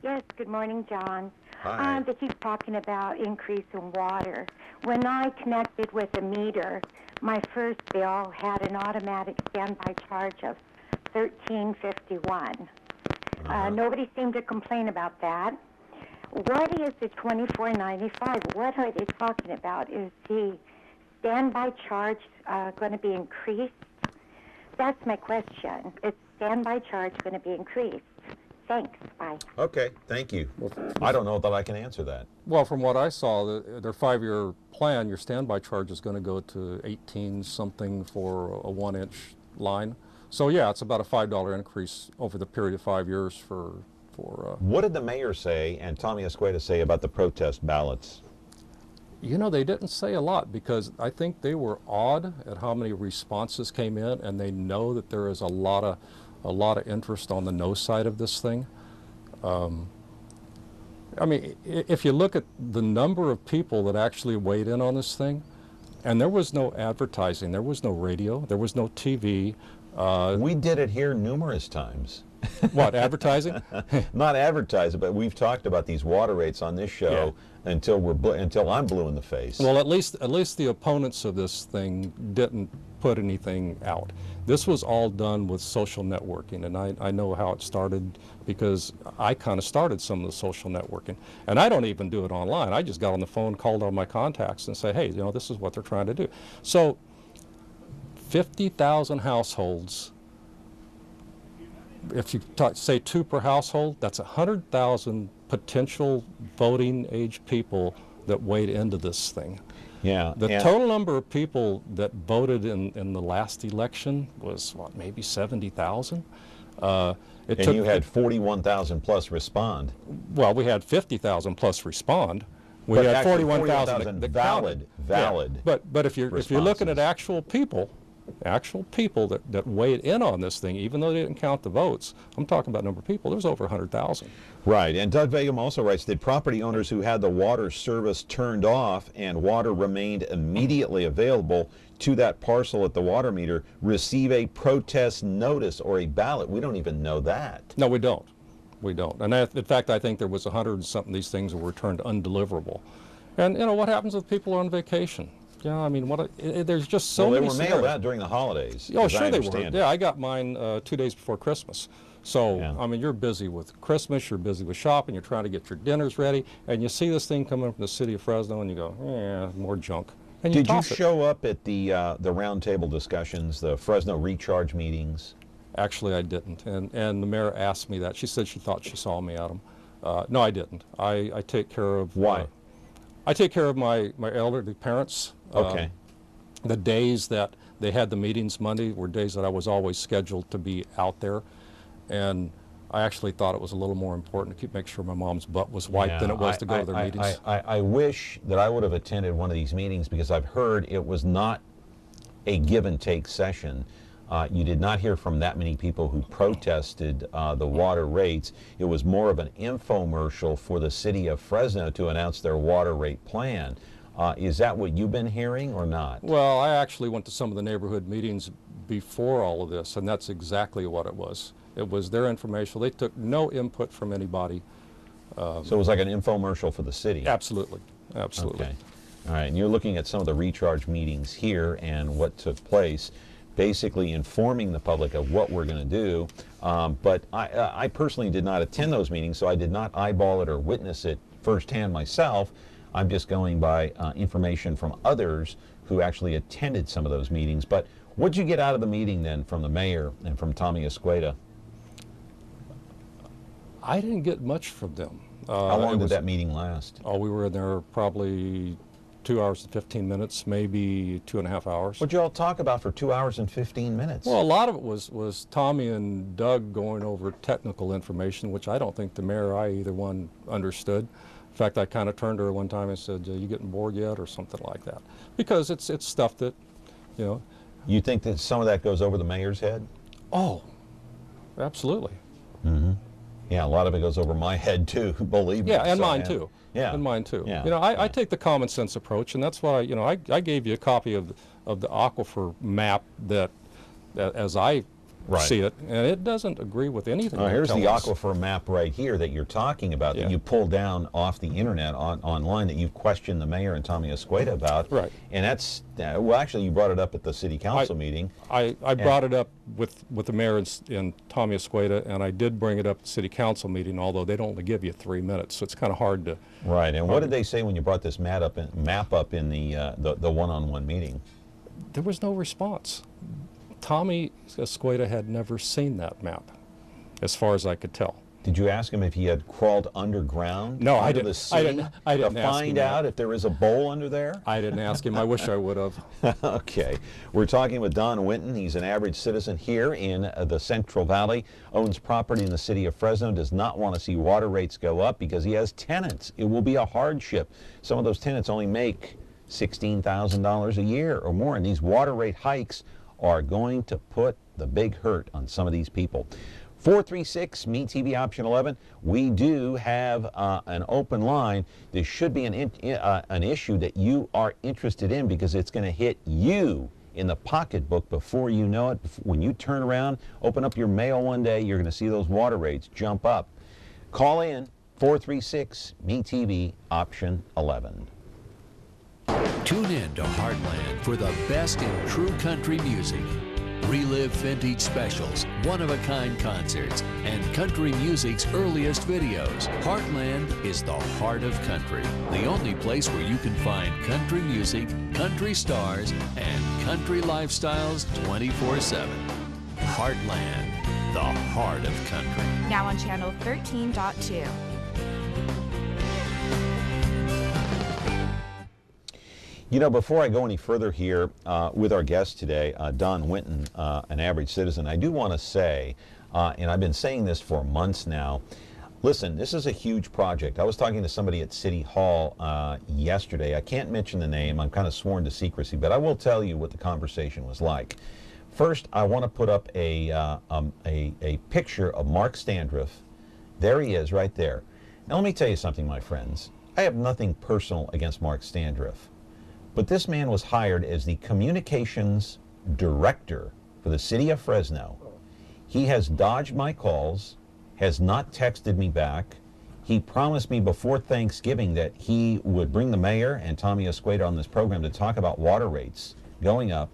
Yes, good morning, John. Hi. They keep talking about increase in water. When I connected with a meter, my first bill had an automatic standby charge of $13.51. Nobody seemed to complain about that. What is the $24.95? What are they talking about? Is the standby charge going to be increased? That's my question. Is standby charge going to be increased? Thanks. Bye. Okay, thank you. I don't know that I can answer that. Well, from what I saw, their 5-year plan, your standby charge is going to go to 18 something for a 1-inch line. So yeah, it's about a $5 increase over the period of 5 years for. What did the mayor say and Tommy Escueda say about the protest ballots? You know, they didn't say a lot because I think they were awed at how many responses came in, and they know that there is a lot of interest on the no side of this thing. I mean, if you look at the number of people that actually weighed in on this thing, and there was no advertising, there was no radio, there was no TV. We did it here numerous times. What, advertising? Not advertising, but we've talked about these water rates on this show until I'm blue in the face. Well, at least the opponents of this thing didn't put anything out. This was all done with social networking, and I know how it started because I kind of started some of the social networking. And I don't even do it online. I just got on the phone, called all my contacts, and say, hey, you know, this is what they're trying to do. So 50,000 households. If you say 2 per household, that's 100,000 potential voting age people that weighed into this thing. Yeah. The total number of people that voted in the last election was, what, maybe 70,000? And you had 41,000 plus respond. Well, we had 50,000 plus respond. We had 41,000 valid. Yeah. But if you're looking at actual people that weighed in on this thing, even though they didn't count the votes, I'm talking about number of people, there's over 100,000. Right, and Doug Vagum also writes, did property owners who had the water service turned off and water remained immediately available to that parcel at the water meter receive a protest notice or a ballot? We don't even know that. No, we don't. We don't. And in fact, I think there was 100 and something of these things that were turned undeliverable. And you know, what happens with people on vacation? Yeah, I mean, there's just so many scenarios. They were mailed out during the holidays. Oh, sure they were. Yeah, I got mine 2 days before Christmas. So, yeah. I mean, you're busy with Christmas, you're busy with shopping, you're trying to get your dinners ready, and you see this thing coming from the city of Fresno, and you go, yeah, more junk. And did you show up at the roundtable discussions, the Fresno recharge meetings? Actually, I didn't, and the mayor asked me that. She said she thought she saw me at them. No, I didn't. I take care of... Why? I take care of my elderly parents. Okay. The days that they had the meetings Monday were days that I was always scheduled to be out there. And I actually thought it was a little more important to make sure my mom's butt was wiped than it was to go to their meetings. I wish that I would have attended one of these meetings because I've heard it was not a give and take session. You did not hear from that many people who protested the water rates. It was more of an infomercial for the city of Fresno to announce their water rate plan. Is that what you've been hearing or not? Well, I actually went to some of the neighborhood meetings before all of this, and that's exactly what it was. It was their information. They took no input from anybody. So it was like an infomercial for the city? Absolutely, absolutely. Okay. All right, and you're looking at some of the recharge meetings here and what took place, basically informing the public of what we're going to do. But I personally did not attend those meetings, so I did not eyeball it or witness it firsthand myself. I'm just going by information from others who actually attended some of those meetings. But what did you get out of the meeting then from the mayor and from Tommy Escueda? I didn't get much from them. How long did that meeting last? Oh, we were in there probably 2 hours and 15 minutes, maybe 2.5 hours. What'd you all talk about for 2 hours and 15 minutes? Well, a lot of it was Tommy and Doug going over technical information, which I don't think the mayor or either one understood. In fact, I kind of turned to her one time and said, "You getting bored yet?" or something like that. Because it's stuff that, you know. You think that some of that goes over the mayor's head? Oh, absolutely. Mm-hmm. Yeah, a lot of it goes over my head too, believe me. Yeah, and mine too. Yeah. And mine too. Yeah. You know, I take the common sense approach, and that's why, you know, I gave you a copy of the aquifer map that as I see it, and it doesn't agree with anything. Here's the aquifer map right here that you're talking about, that you pulled down off the internet online, that you've questioned the mayor and Tommy Escueda about. Right. And that's, well, actually, you brought it up at the city council meeting. I brought it up with the mayor and Tommy Escueda, and I did bring it up at the city council meeting, although they'd only give you 3 minutes, so it's kind of hard to. Right. And what did they say when you brought this map up in the one-on-one meeting? There was no response. Tommy Escueda had never seen that map, as far as I could tell. Did you ask him if he had crawled underground? No, I didn't. I didn't ask find out if there is a bowl under there? I didn't ask him. I wish I would have. Okay. We're talking with Don Winton. He's an average citizen here in the Central Valley, owns property in the city of Fresno, does not want to see water rates go up because he has tenants. It will be a hardship. Some of those tenants only make $16,000 a year or more, and these water rate hikes are going to put the big hurt on some of these people. 436-ME-TV option 11. We do have an open line. This should be an issue that you are interested in because it's going to hit you in the pocketbook before you know it. When you turn around, open up your mail one day, you're going to see those water rates jump up. Call in 436-ME-TV option 11. Tune in to Heartland for the best in true country music. Relive vintage specials, one-of-a-kind concerts, and country music's earliest videos. Heartland is the heart of country, the only place where you can find country music, country stars, and country lifestyles 24/7. Heartland, the heart of country. Now on channel 13.2. You know, before I go any further here with our guest today, Don Winton, an average citizen, I do want to say, and I've been saying this for months now, listen, this is a huge project. I was talking to somebody at City Hall yesterday. I can't mention the name. I'm kind of sworn to secrecy, but I will tell you what the conversation was like. First, I want to put up a picture of Mark Standriff. There he is right there. Now, let me tell you something, my friends. I have nothing personal against Mark Standriff. But this man was hired as the communications director for the city of Fresno. He has dodged my calls, has not texted me back. He promised me before Thanksgiving that he would bring the mayor and Tommy Escueda on this program to talk about water rates going up.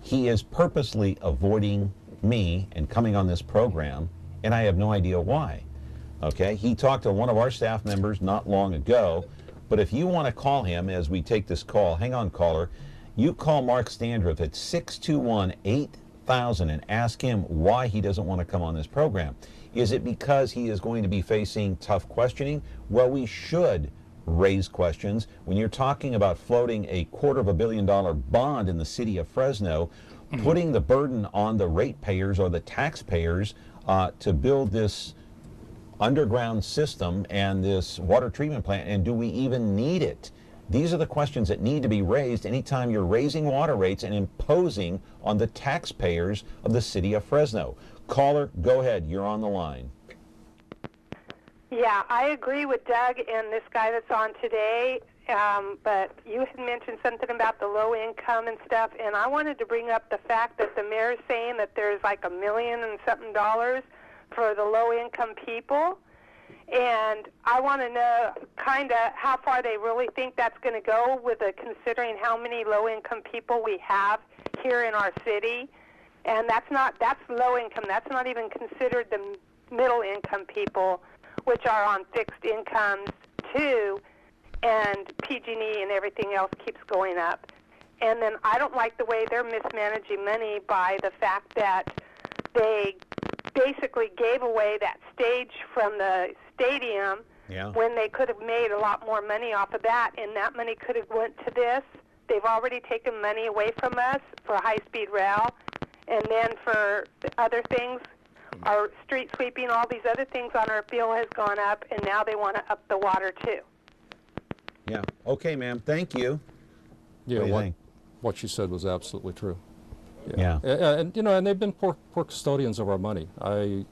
He is purposely avoiding me and coming on this program, and I have no idea why. Okay, he talked to one of our staff members not long ago. But if you want to call him as we take this call, hang on, caller, you call Mark Standriff at 621-8000 and ask him why he doesn't want to come on this program. Is it because he is going to be facing tough questioning? Well, we should raise questions. When you're talking about floating a $250 million bond in the city of Fresno, putting the burden on the ratepayers or the taxpayers to build this underground system and this water treatment plant, and do we even need it? These are the questions that need to be raised anytime you're raising water rates and imposing on the taxpayers of the city of Fresno. Caller, go ahead. You're on the line. Yeah, I agree with Doug and this guy that's on today, but you had mentioned something about the low income and stuff, and I wanted to bring up the fact that the mayor's saying that there's like $1 million and something for the low-income people. And I want to know kind of how far they really think that's going to go with considering how many low-income people we have here in our city. And that's low income. That's not even considered the middle-income people, which are on fixed incomes too, and PG&E and everything else keeps going up. And then I don't like the way they're mismanaging money by the fact that they basically gave away that stage from the stadium when they could have made a lot more money off of that, and that money could have went to this. They've already taken money away from us for high-speed rail, and then for other things, our street sweeping, all these other things on our bill has gone up, and now they want to up the water too. Yeah. Okay, ma'am. Thank you. Yeah. What she said was absolutely true. Yeah. And and they've been poor custodians of our money. I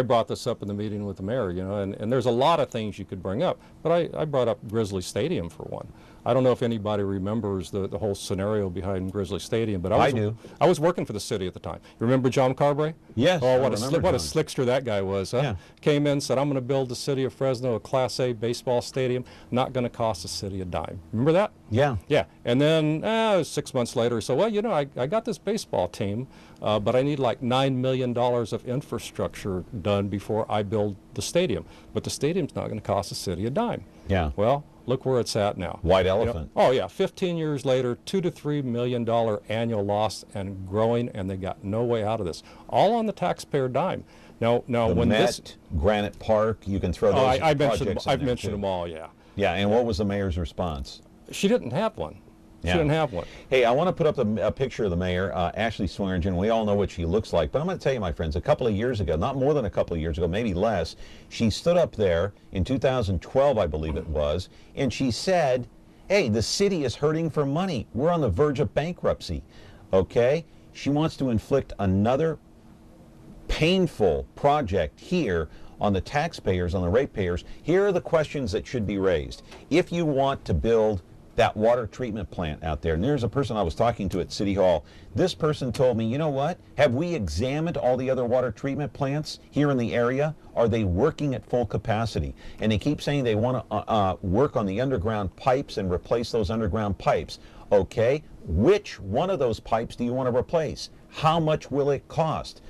brought this up in the meeting with the mayor, and there's a lot of things you could bring up, but I brought up Grizzly Stadium for one. I don't know if anybody remembers the whole scenario behind Grizzly Stadium, but I do. I was working for the city at the time. You remember John Carberry? Yes. Oh, what a slickster that guy was, huh? Yeah. Came in, said, I'm going to build the city of Fresno a Class A baseball stadium, not going to cost the city a dime. Remember that? Yeah. Yeah. And then 6 months later, so, I got this baseball team, but I need like $9 million of infrastructure done before I build the stadium. But the stadium's not going to cost the city a dime. Yeah. Well, look where it's at now. White elephant. Oh yeah, 15 years later, $2 to $3 million annual loss and growing, and they got no way out of this. All on the taxpayer dime. Now the when Met, Granite Park, you can throw those projects I've mentioned them all. Yeah. Yeah, and what was the mayor's response? She didn't have one. Yeah. She didn't have one. Hey, I want to put up a picture of the mayor, Ashley Swearingen. We all know what she looks like. But I'm going to tell you, my friends, a couple of years ago, not more than a couple of years ago, maybe less, she stood up there in 2012, I believe it was, and she said, hey, the city is hurting for money. We're on the verge of bankruptcy. Okay? She wants to inflict another painful project here on the taxpayers, on the ratepayers. Here are the questions that should be raised. If you want to build that water treatment plant out there, and there's a person I was talking to at City Hall. This person told me, you know what? Have we examined all the other water treatment plants here in the area? Are they working at full capacity? And they keep saying they want to work on the underground pipes and replace those underground pipes. Okay, which one of those pipes do you want to replace? How much will it cost?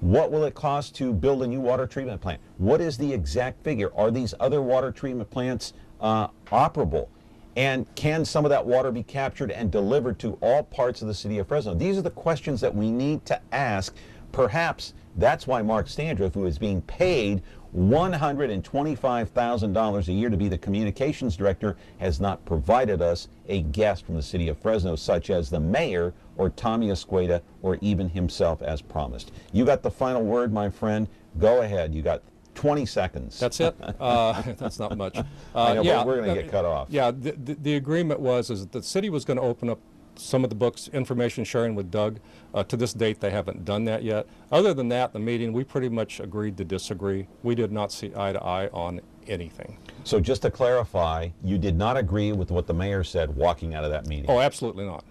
What will it cost to build a new water treatment plant? What is the exact figure? Are these other water treatment plants operable? And can some of that water be captured and delivered to all parts of the city of Fresno? These are the questions that we need to ask. Perhaps that's why Mark Standriff, who is being paid $125,000 a year to be the communications director, has not provided us a guest from the city of Fresno, such as the mayor or Tommy Escueda or even himself as promised. You got the final word, my friend. Go ahead. You got 20 seconds. That's it? That's not much. I know, but we're going to get cut off. Yeah, the agreement was that the city was going to open up some of the books, information sharing with Doug. To this date, they haven't done that yet. Other than that, the meeting, we pretty much agreed to disagree. We did not see eye to eye on anything. So just to clarify, you did not agree with what the mayor said walking out of that meeting? Oh, absolutely not.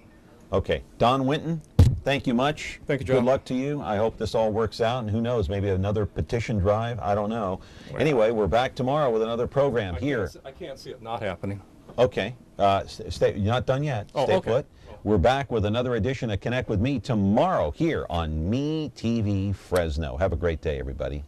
Okay. Don Winton, thank you much. Thank you, John. Good luck to you. I hope this all works out, and who knows, maybe another petition drive. I don't know. Well, anyway, we're back tomorrow with another program here. I can't see it not happening. Okay. You're not done yet. Oh, Stay okay. put. We're back with another edition of Connect with Me tomorrow here on Me TV Fresno. Have a great day, everybody.